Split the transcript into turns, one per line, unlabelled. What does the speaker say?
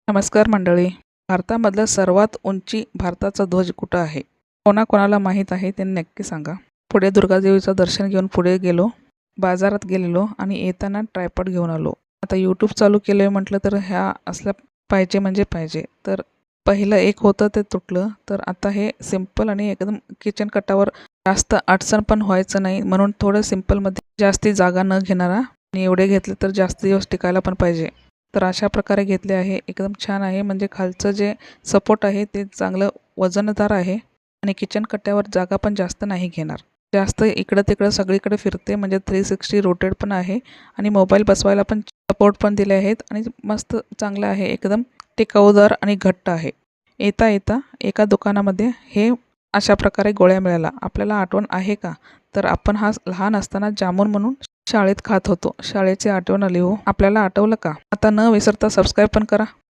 नमस्कार मंडळी. भारतामधलं सर्वात उंची भारताचा ध्वज कुठं आहे? कोणाकोणाला माहीत आहे त्यांनी नक्की सांगा. पुढे दुर्गादेवीचं दर्शन घेऊन पुढे गेलो. बाजारात गेलेलो आणि येताना ट्रायपॉड घेऊन आलो. आता यूट्यूब चालू केलं म्हटलं तर ह्या असल्या पाहिजे म्हणजे पाहिजे. तर पहिलं एक होतं ते तुटलं. तर आता हे सिंपल आणि एकदम किचन कट्टावर जास्त अडचण पण व्हायचं नाही म्हणून थोडं सिंपलमध्ये जास्ती जागा न घेणारा आणि एवढे घेतले तर जास्त दिवस टिकायला पण पाहिजे. तर अशा प्रकारे घेतले आहे. एकदम छान आहे. म्हणजे खालचं जे सपोर्ट आहे ते चांगलं वजनदार आहे आणि किचन कट्ट्यावर जागा पण जास्त नाही घेणार. जास्त इकडं-तिकडं सगळीकडे फिरते म्हणजे 360 रोटेट पण आहे आणि मोबाईल बसवायला पण सपोर्ट पण दिले आहेत आणि मस्त चांगलं आहे. एकदम टिकाऊदार आणि घट्ट आहे. येता एका दुकानामध्ये हे अशा प्रकारे गोळ्या मिळाल्या. आपल्याला आठवण आहे का? तर आपण हा लहान असताना जामून म्हणून शाळेत खात होतो. शाळेची आठवण आली हो. आपल्याला आठवलं का? आता न विसरता सबस्क्राईब पण करा.